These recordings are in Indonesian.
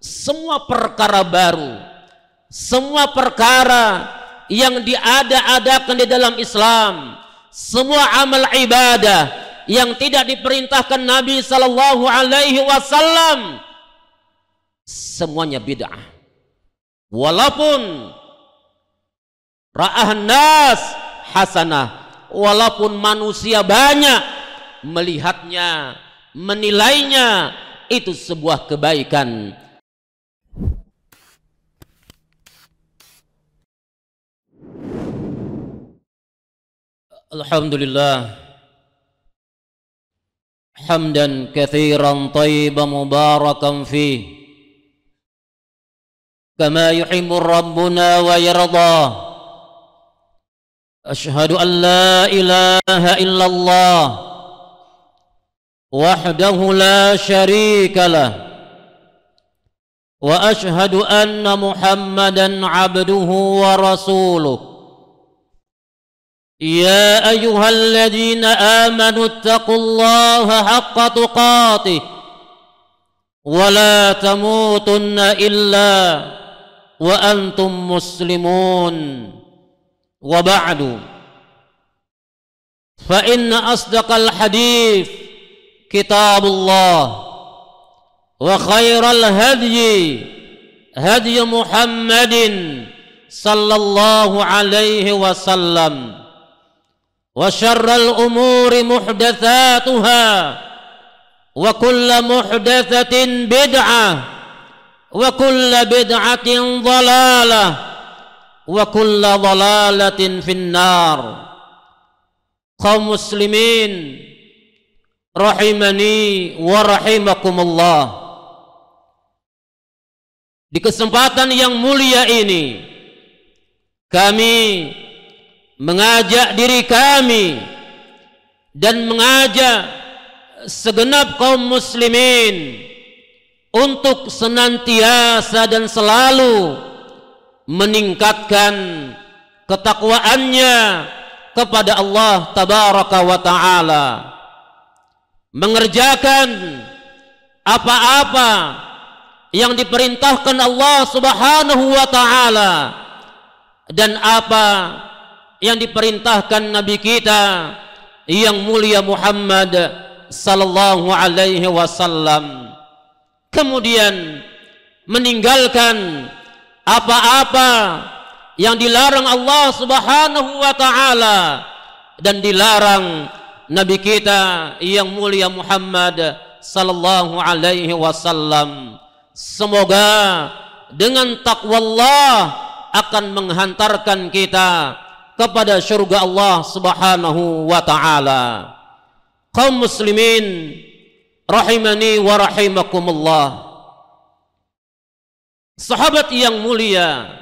semua perkara baru, semua perkara yang diada-adakan di dalam Islam, semua amal ibadah yang tidak diperintahkan Nabi sallallahu alaihi wasallam, semuanya bid'ah. Walaupun ra'ahan nas hasanah, walaupun manusia banyak melihatnya, menilainya itu sebuah kebaikan. Alhamdulillah hamdan katsiran thayyiban mubarakan fih kama yuhibbu rabbuna wa yarda. Ashhadu an la ilaha illallah wahdahu la syarika lah wa ashhadu anna Muhammadan abduhu wa rasuluh. يا أيها الذين آمنوا اتقوا الله حق تقاته ولا تموتن إلا وأنتم مسلمون. وبعد فإن أصدق الحديث كتاب الله وخير الهدي هدي محمد صلى الله عليه وسلم وشر الأمور محدثاتها وكل محدثة بدعة وكل بدعة ضلالة وكل ضلالة في النار. Kaum muslimin rahimani wa rahimakumullah, di kesempatan yang mulia ini kami mengajak diri kami dan mengajak segenap kaum muslimin untuk senantiasa dan selalu meningkatkan ketakwaannya kepada Allah tabaraka wa ta'ala, mengerjakan apa-apa yang diperintahkan Allah subhanahu wa ta'ala dan apa yang diperintahkan Nabi kita yang mulia Muhammad sallallahu alaihi wasallam. Kemudian meninggalkan apa-apa yang dilarang Allah subhanahu wa ta'ala dan dilarang Nabi kita yang mulia Muhammad sallallahu alaihi wasallam. Semoga dengan takwa Allah akan menghantarkan kita kepada surga Allah subhanahu wa ta'ala. Kaum muslimin rahimani wa rahimakumullah, sahabat yang mulia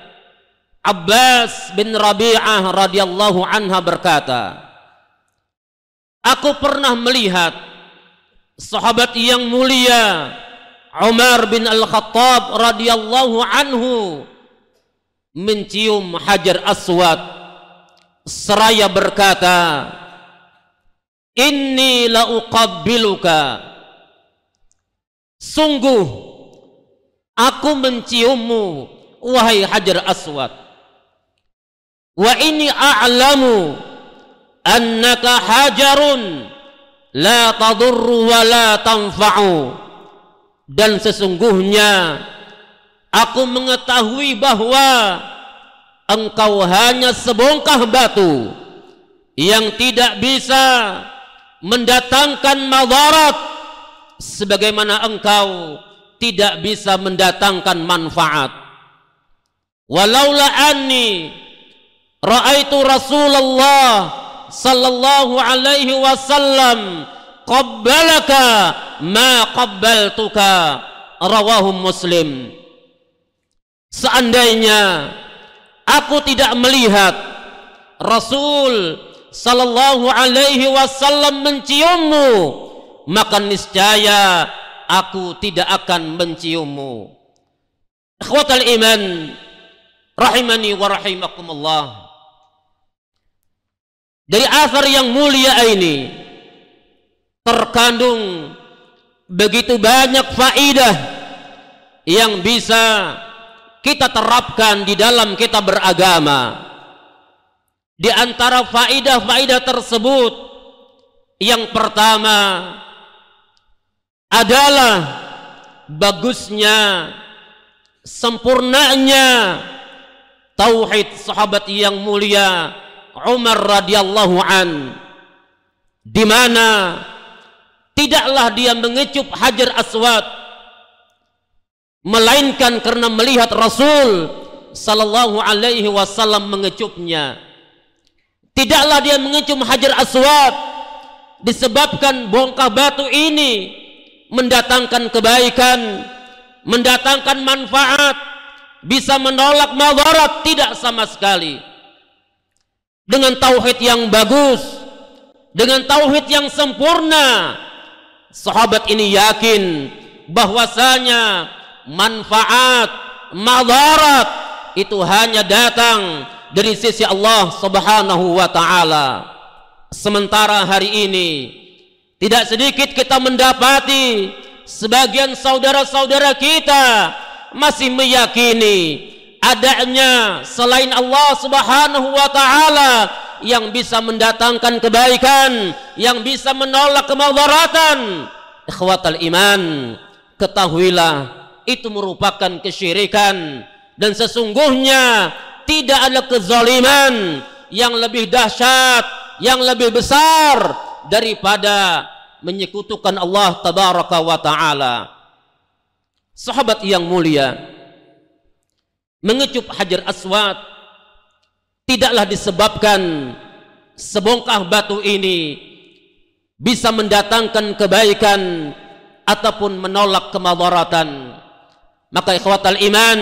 Abbas bin Rabi'ah radhiyallahu anha berkata, aku pernah melihat sahabat yang mulia Umar bin Al-Khattab radhiyallahu anhu mencium Hajar Aswad seraya berkata, inni la uqabbiluka, sungguh aku menciummu wahai Hajar Aswad, wa inni a'lamu annaka hajarun la tadurru wa la tanfa'u, dan sesungguhnya aku mengetahui bahwa engkau hanya sebongkah batu yang tidak bisa mendatangkan madarat, sebagaimana engkau tidak bisa mendatangkan manfaat. Walaula anni ra'aitu Rasulullah sallallahu alaihi wasallam qabbalaka ma qabbaltuka, rawahu Muslim. Seandainya aku tidak melihat Rasul sallallahu alaihi wasallam menciummu, maka niscaya aku tidak akan menciummu. Ikhwatal iman rahimani wa rahimakumullah, dari athar yang mulia ini terkandung begitu banyak faidah yang bisa kita terapkan di dalam kita beragama. Di antara faidah-faidah tersebut, yang pertama adalah bagusnya, sempurnanya tauhid sahabat yang mulia Umar radhiyallahu an, di mana tidaklah dia mengecup Hajar Aswad melainkan karena melihat Rasul sallallahu alaihi wasallam mengecupnya. Tidaklah dia mengecup Hajar Aswad disebabkan bongkah batu ini mendatangkan kebaikan, mendatangkan manfaat, bisa menolak madarat, tidak sama sekali. Dengan tauhid yang bagus, dengan tauhid yang sempurna, sahabat ini yakin bahwasanya manfaat, madarat itu hanya datang dari sisi Allah Subhanahu wa taala. Sementara hari ini tidak sedikit kita mendapati sebagian saudara-saudara kita masih meyakini adanya selain Allah Subhanahu wa taala yang bisa mendatangkan kebaikan, yang bisa menolak kemadaratan. Ikhwatal iman, ketahuilah itu merupakan kesyirikan, dan sesungguhnya tidak ada kezaliman yang lebih dahsyat, yang lebih besar daripada menyekutukan Allah tabaraka wa ta'ala. Sahabat yang mulia, mengecup Hajar Aswad tidaklah disebabkan sebongkah batu ini bisa mendatangkan kebaikan ataupun menolak kemadaratan. Maka ikhwatal iman,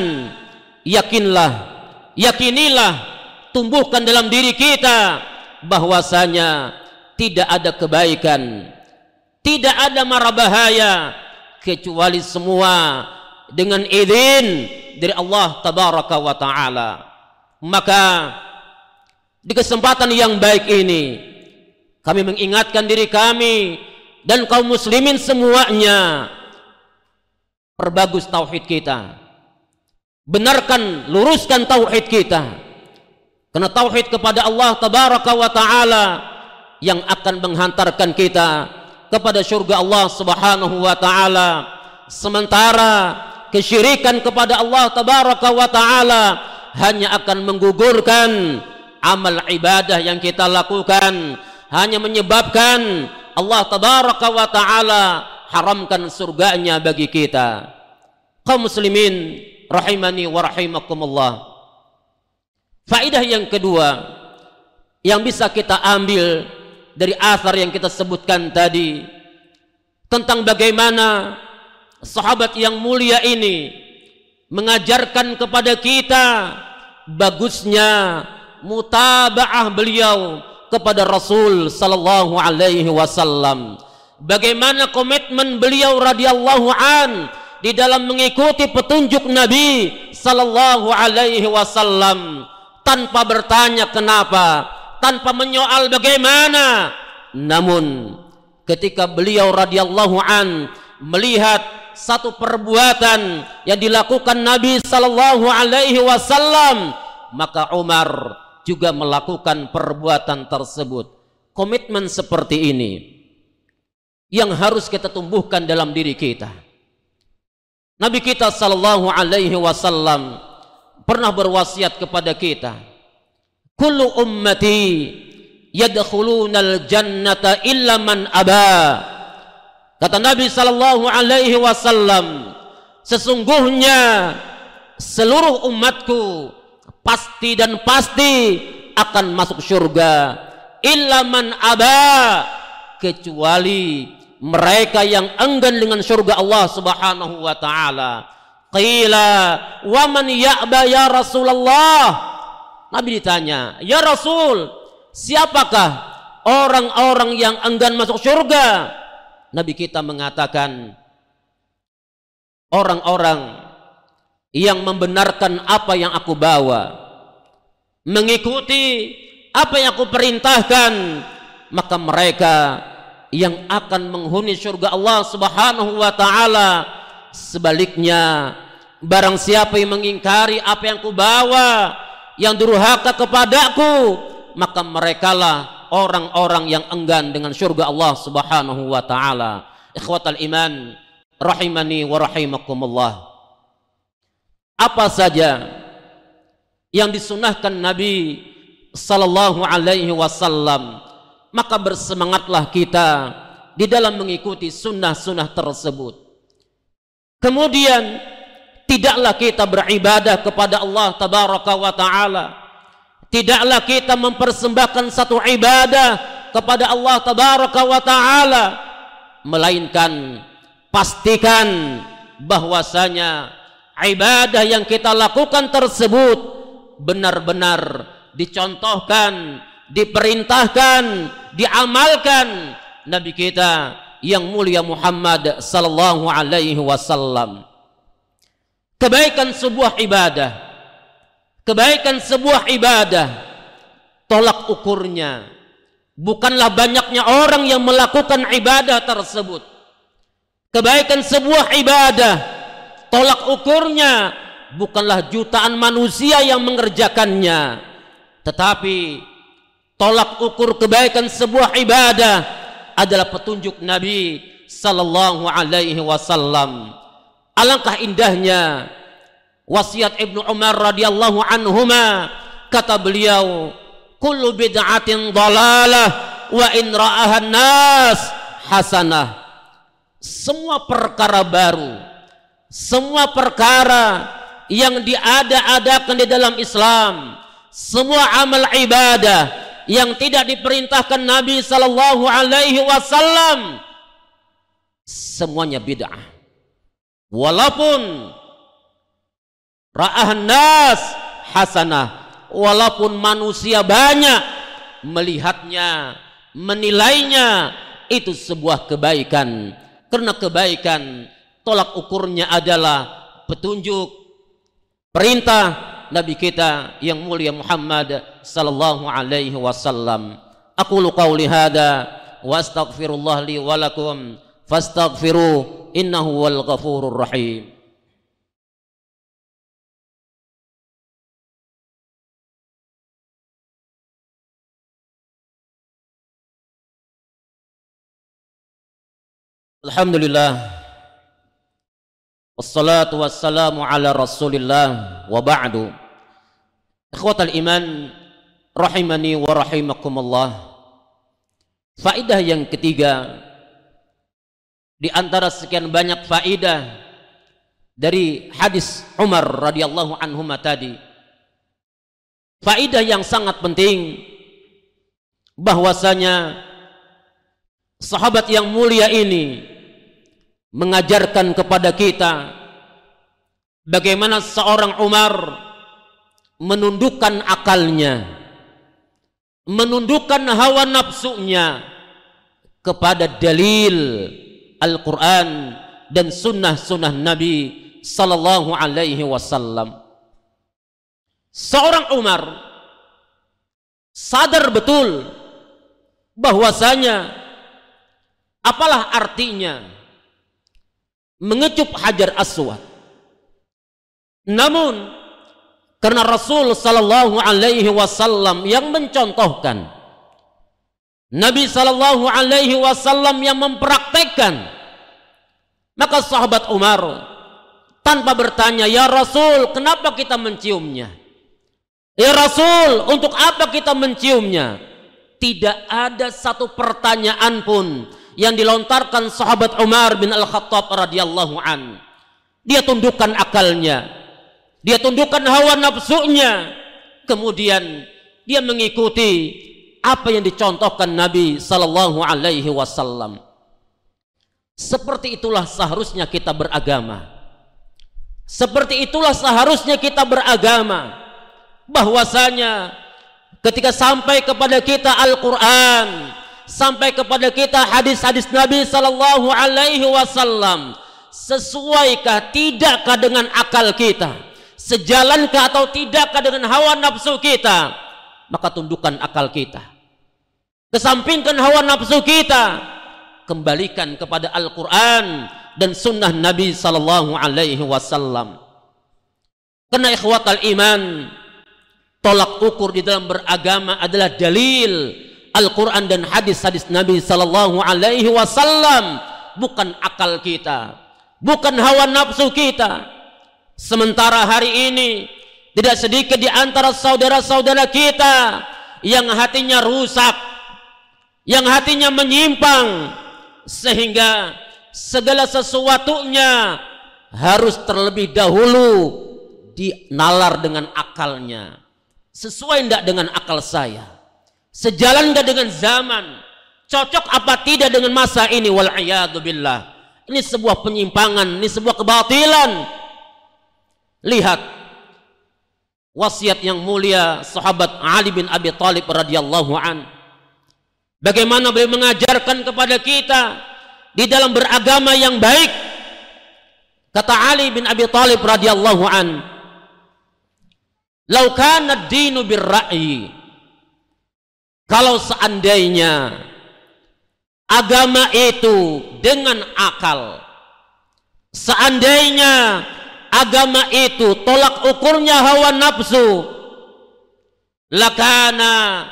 yakinilah, tumbuhkan dalam diri kita bahwasanya tidak ada kebaikan, tidak ada mara bahaya kecuali semua dengan izin dari Allah tabaraka wa taala. Maka di kesempatan yang baik ini kami mengingatkan diri kami dan kaum muslimin semuanya, perbagus tauhid kita, benarkan, luruskan tauhid kita, karena tauhid kepada Allah tabaraka wa taala yang akan menghantarkan kita kepada surga Allah Subhanahu wa taala. Sementara kesyirikan kepada Allah tabaraka wa taala hanya akan menggugurkan amal ibadah yang kita lakukan, hanya menyebabkan Allah tabaraka wa taala haramkan surganya bagi kita. Kaum muslimin rahimani wa rahimakumullah, faedah yang kedua yang bisa kita ambil dari athar yang kita sebutkan tadi tentang bagaimana sahabat yang mulia ini mengajarkan kepada kita bagusnya mutabaah beliau kepada Rasul sallallahu alaihi wasallam, bagaimana komitmen beliau radhiyallahu an di dalam mengikuti petunjuk Nabi sallallahu alaihi wasallam tanpa bertanya kenapa, tanpa menyoal bagaimana. Namun ketika beliau radhiyallahu an melihat satu perbuatan yang dilakukan Nabi sallallahu alaihi wasallam, maka Umar juga melakukan perbuatan tersebut. Komitmen seperti ini yang harus kita tumbuhkan dalam diri kita. Nabi kita sallallahu alaihi wasallam pernah berwasiat kepada kita, kullu ummati yadkhulunal jannata illa man aba. Kata Nabi sallallahu alaihi wasallam, sesungguhnya seluruh umatku pasti dan pasti akan masuk surga, illa man aba, kecuali mereka yang enggan dengan surga Allah Subhanahu wa taala. Qila wa man ya'ba ya Rasulullah. Nabi ditanya, ya Rasul, siapakah orang-orang yang enggan masuk surga? Nabi kita mengatakan, orang-orang yang membenarkan apa yang aku bawa, mengikuti apa yang aku perintahkan, maka mereka yang akan menghuni surga Allah Subhanahu wa taala. Sebaliknya, barang siapa yang mengingkari apa yang kubawa, yang durhaka kepadaku, maka merekalah orang-orang yang enggan dengan surga Allah Subhanahu wa taala. Ikhwatal iman rahimani wa rahimakumullah. Apa saja yang disunahkan Nabi sallallahu alaihi wasallam, maka bersemangatlah kita di dalam mengikuti sunnah-sunnah tersebut. Kemudian tidaklah kita beribadah kepada Allah tabaraka wa taala, tidaklah kita mempersembahkan satu ibadah kepada Allah tabaraka wa taala, melainkan pastikan bahwasanya ibadah yang kita lakukan tersebut benar-benar dicontohkan, diperintahkan, diamalkan Nabi kita yang mulia Muhammad sallallahu alaihi wasallam. Kebaikan sebuah ibadah, kebaikan sebuah ibadah, tolak ukurnya bukanlah banyaknya orang yang melakukan ibadah tersebut. Kebaikan sebuah ibadah, tolak ukurnya bukanlah jutaan manusia yang mengerjakannya, tetapi tolak ukur kebaikan sebuah ibadah adalah petunjuk Nabi sallallahu alaihi wasallam. Alangkah indahnya wasiat Ibnu Umar radhiyallahu anhuma, kata beliau, kullu bid'atin dhalalah wa in ra'ahan nas hasanah. Semua perkara baru, semua perkara yang diada-adakan di dalam Islam, semua amal ibadah yang tidak diperintahkan Nabi sallallahu alaihi wasallam, semuanya bid'ah. Walaupun ra'ahan nas hasanah, walaupun manusia banyak melihatnya, menilainya, itu sebuah kebaikan. Karena kebaikan tolak ukurnya adalah petunjuk, perintah Nabi kita yang mulia Muhammad sallallahu alaihi wasallam. Aqulu qauli hada wa astaghfirullah li wa lakum fastaghfiruh innahu wal ghafurur rahim. Alhamdulillah, wassalatu wassalamu ala rasulillah, wa ba'du. Ikhwatal iman rahimani wa rahimakumullah. Faedah yang ketiga di antara sekian banyak faedah dari hadis Umar radhiyallahu anhu tadi, faedah yang sangat penting bahwasanya sahabat yang mulia ini mengajarkan kepada kita bagaimana seorang Umar menundukkan akalnya, menundukkan hawa nafsunya kepada dalil Al-Quran dan sunnah-sunnah Nabi sallallahu alaihi wasallam. Seorang Umar sadar betul bahwasanya apalah artinya mengecup Hajar Aswad. Namun karena Rasul sallallahu alaihi wasallam yang mencontohkan, Nabi sallallahu alaihi wasallam yang mempraktekkan, maka sahabat Umar tanpa bertanya, ya Rasul, kenapa kita menciumnya? Ya Rasul, untuk apa kita menciumnya? Tidak ada satu pertanyaan pun yang dilontarkan sahabat Umar bin Al-Khattab radhiyallahu an. Dia tundukkan akalnya, dia tundukkan hawa nafsunya, kemudian dia mengikuti apa yang dicontohkan Nabi sallallahu alaihi wasallam. Seperti itulah seharusnya kita beragama. Seperti itulah seharusnya kita beragama. Bahwasanya ketika sampai kepada kita Al-Quran, sampai kepada kita hadis-hadis Nabi sallallahu alaihi wasallam, sesuaikah tidakkah dengan akal kita, sejalankah atau tidakkah dengan hawa nafsu kita, maka tundukkan akal kita, kesampingkan hawa nafsu kita, kembalikan kepada Al-Quran dan sunnah Nabi sallallahu alaihi wasallam. Karena ikhwatal iman, tolak ukur di dalam beragama adalah dalil Al-Quran dan hadis-hadis Nabi Sallallahu Alaihi Wasallam, bukan akal kita, bukan hawa nafsu kita. Sementara hari ini tidak sedikit di antara saudara-saudara kita yang hatinya rusak, yang hatinya menyimpang, sehingga segala sesuatunya harus terlebih dahulu dinalar dengan akalnya. Sesuai tidak dengan akal saya? Sejalan tidak dengan zaman? Cocok apa tidak dengan masa ini? Wal'iyadu billah. Ini sebuah penyimpangan, ini sebuah kebatilan. Lihat wasiat yang mulia sahabat Ali bin Abi Thalib radhiyallahu an. Bagaimana beliau mengajarkan kepada kita di dalam beragama yang baik. Kata Ali bin Abi Thalib radhiyallahu an, "Lau kana ad-dinu bir-ra'yi." Kalau seandainya agama itu dengan akal, seandainya agama itu tolak ukurnya hawa nafsu, lakana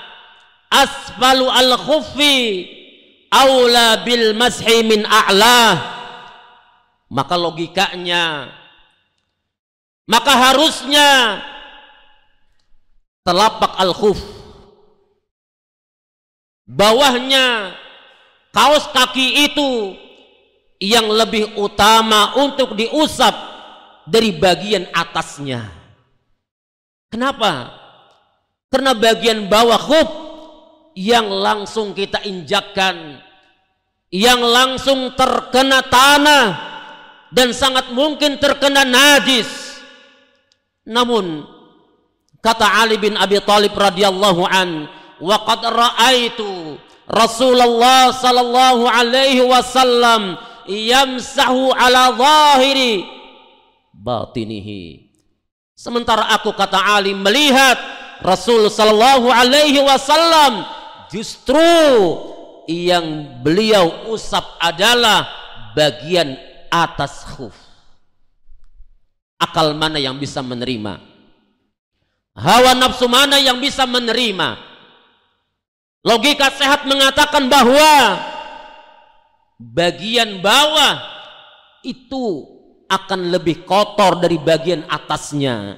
asfalu al-khuffi aula bil mashi min a'lah. Maka logikanya, maka harusnya telapak al-khuf, bawahnya kaos kaki itu yang lebih utama untuk diusap dari bagian atasnya. Kenapa? Karena bagian bawah khuf yang langsung kita injakkan, yang langsung terkena tanah dan sangat mungkin terkena najis. Namun kata Ali bin Abi Thalib radhiyallahu an, wa qad ra'aitu Rasulullah sallallahu alaihi wasallam yamsahu ala zahiri batinihi. Sementara aku, kata Ali, melihat Rasul sallallahu alaihi wasallam justru yang beliau usap adalah bagian atas khuf. Akal mana yang bisa menerima? Hawa nafsu mana yang bisa menerima? Logika sehat mengatakan bahwa bagian bawah itu akan lebih kotor dari bagian atasnya.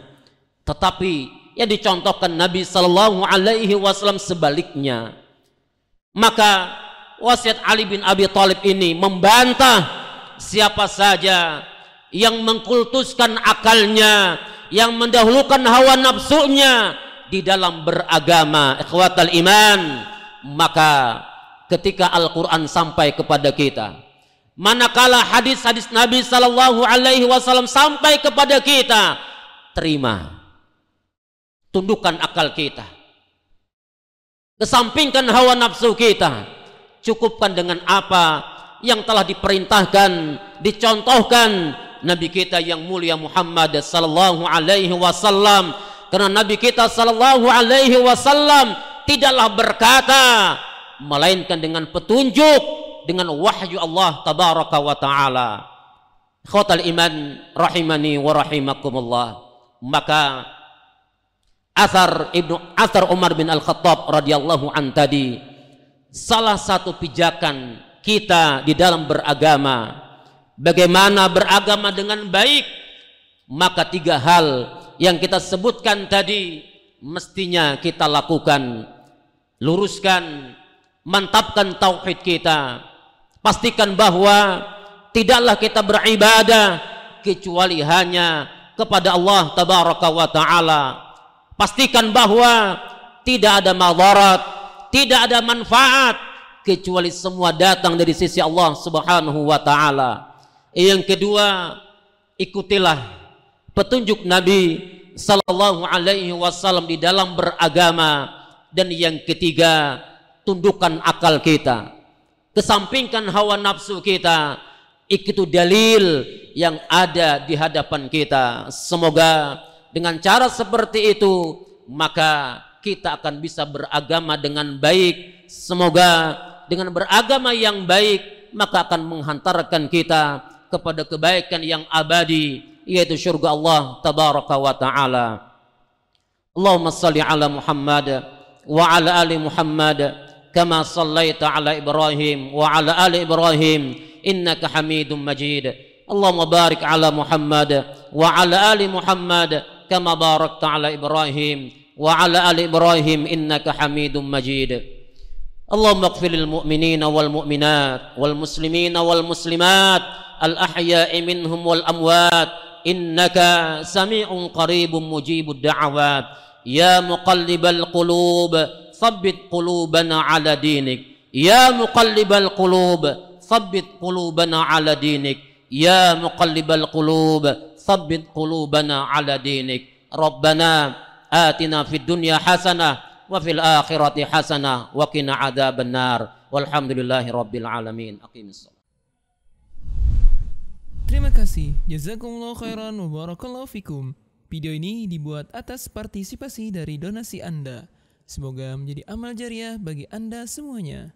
Tetapi yang dicontohkan Nabi Sallallahu Alaihi Wasallam sebaliknya. Maka wasiat Ali bin Abi Thalib ini membantah siapa saja yang mengkultuskan akalnya, yang mendahulukan hawa nafsunya di dalam beragama. Ikhwatal iman, maka ketika Al-Quran sampai kepada kita, manakala hadis-hadis Nabi Sallallahu Alaihi Wasallam sampai kepada kita, terima, tundukkan akal kita, kesampingkan hawa nafsu kita, cukupkan dengan apa yang telah diperintahkan, dicontohkan Nabi kita yang mulia Muhammad Sallallahu Alaihi Wasallam. Karena Nabi kita Sallallahu Alaihi Wasallam tidaklah berkata melainkan dengan petunjuk, dengan wahyu Allah tabaraka wa ta'ala. Khotal iman rahimani wa rahimakumullah. Maka Athar Umar bin Al-Khattab radhiyallahu an tadi, salah satu pijakan kita di dalam beragama, bagaimana beragama dengan baik, maka 3 hal yang kita sebutkan tadi mestinya kita lakukan. Luruskan, mantapkan tauhid kita, pastikan bahwa tidaklah kita beribadah kecuali hanya kepada Allah tabaraka wa ta'ala. Pastikan bahwa tidak ada madarat, tidak ada manfaat kecuali semua datang dari sisi Allah subhanahu wa ta'ala. Yang kedua, ikutilah petunjuk Nabi sallallahu alaihi wasallam di dalam beragama. Dan yang ketiga, tundukkan akal kita, kesampingkan hawa nafsu kita, ikuti dalil yang ada di hadapan kita. Semoga dengan cara seperti itu maka kita akan bisa beragama dengan baik. Semoga dengan beragama yang baik maka akan menghantarkan kita kepada kebaikan yang abadi, yaitu surga Allah tabaraka wa ta'ala. Allahumma salli ala Muhammad wa ala ali Muhammad kama sallaita ala Ibrahim wa ala ali Ibrahim innaka Hamidum Majid. Allahumma barik ala Muhammad wa ala ali Muhammad kama barakta ala Ibrahim wa ala ali Ibrahim innaka Hamidum Majid. Allahumma ighfir lil mu'minina wal mu'minat wal muslimina wal muslimat al ahya'i minhum wal amwat innaka sami'un qaribun mujibud da'awat. Ya muqallibal qulub thabbit qulubana ala dinik. Ya muqallibal qulub thabbit qulubana ala dinik. Ya muqallibal qulub thabbit qulubana ala dinik. Rabbana atina fid dunya hasanah wa fil akhirati hasanah wa qina adzaban nar. Walhamdulillahi rabbil alamin. Aqimissalah. Terima kasih. Jazakumullahu khairan wa barakallahu fikum. Video ini dibuat atas partisipasi dari donasi Anda. Semoga menjadi amal jariah bagi Anda semuanya.